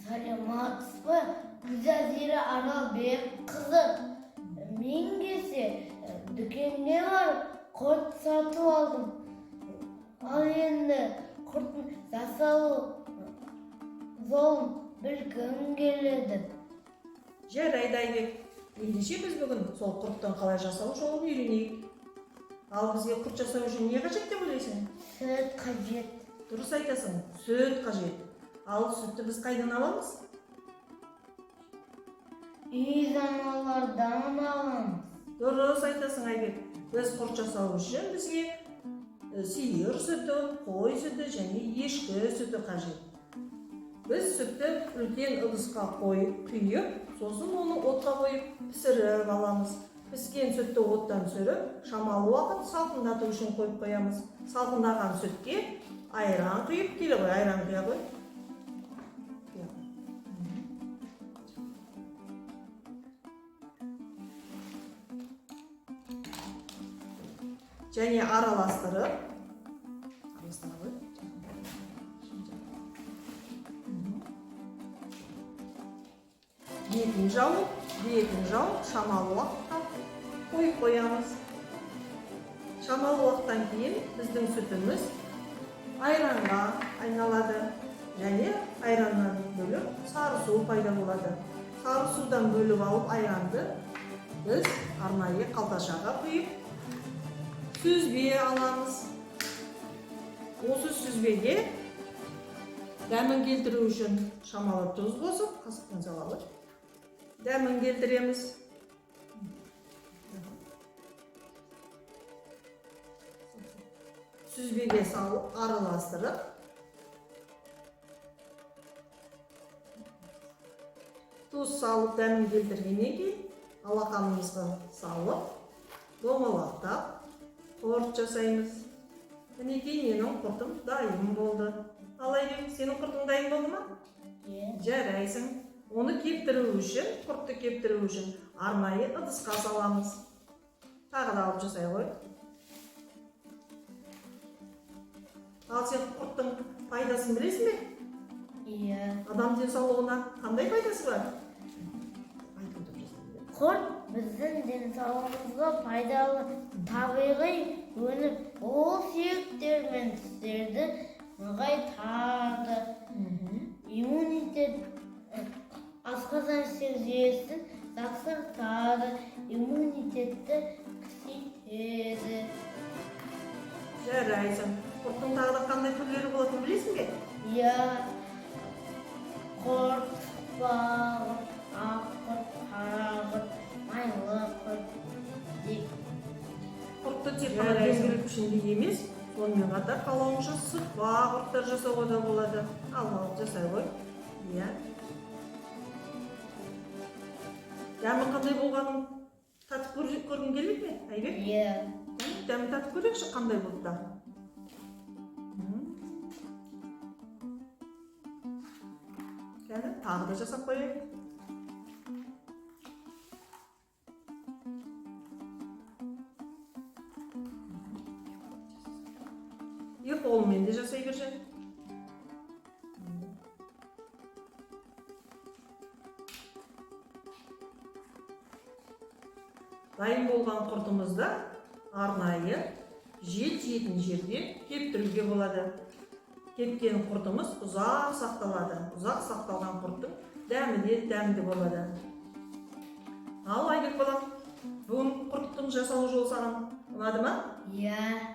Саламатсыз ба? Гүлзира Аралбек қызы. Мен келсе, дүкенге барып, құрт сатып алдым. Ал енді құрттың жасалу жолын білгім келеді. Жарайды Айбек. Ендеше біз бүгін сол құрттың қалай жасалу жолын үйренейік. Ал бізге құрт жасау үшін не қажет деп ойлайсың? Сүт қажет. Дұрыс айтасың, сүт қажет. Ал сүтті біз қайдан аламыз? Үй жануарлардан аламыз. Дұрыс айтасың Айбек. Біз құрт жасау үшін бізге сиыр сүті, қой сүті және ешкі сүті қажет. Біз сүтті үлкен ыдысқа қойып, құйып, сосын оны отқа қойып пісіріп аламыз. Піскен сүтті оттан түсіріп, шамалы уақыт салқындату үшін қойып қоямыз. Салқындаған сүтке айран құйып, келе ғой, айран құя ғой. Және араластырып, бетін жауып, шамалы уақытқа қойып қоямыз. Шамалы уақыттан кейін біздің сүтіміз айранға айналады. Және айраннан бөліп сары су пайда болады. Сары судан бөліп алып айранды біз арнайы қалташаға құйып сүзбе аламыз. Осы сүзбеге дәмін келтіру үшін шамалы тұз қосып, қасықпен салалы дәмін келтіреміз. Сүзбеге салып, араластырып, тұз салып, дәмін келтіргеннен кейін алақанымызға салып, домалақтап, құрт жасаймыз. Мінекей менің құртым дайын болды. Алайбек, сенің құртың дайын болды ма? Жарайсың. Оны кептіру үшін, құртты кептіру үшін арнайы ыдысқа саламыз. Тағы да алып жасай ғой. Ал сен құрттың пайдасын білесің бе? Иә. Адам денсаулығына қандай пайдасы бар? Құрт біздің денсаулығымызға пайдалы табиғи өнім. Ол сүйектер мен тістерді нығайтады. Иммунитет, асқазан ішек жүйесін жақсартады, иммунитетті күшейтеді. Жарайсың. Құрттың тағы да қандай түрлері болатынын білесің бе? Иә. Құрт, балық, ақ құрт, қара құрт, майлы құрт. Құртты тек қана дөңгелек пішінде емес, сонымен қатар қалауынша сыртқы құрттар жасауға да болады. Алып жасай ғой. Иә. Дәмі қандай болғанын татып көргің келеді ме, Айбек? Иә. Дәмін татып көрейікші, қандай болды да? Тағы да жасап қояйық. Екі қолымен де жасай берші. Дайын болған құртымызды арнайы жел тиетін жерде кептіруге болады. Кепкен құртымыз ұзақ сақталады. Ұзақ сақталған құрттың дәмі де дәмді болады. Ал Айбек балам, бүгін құрттың жасалу жолы саған ұнады ма? Иә.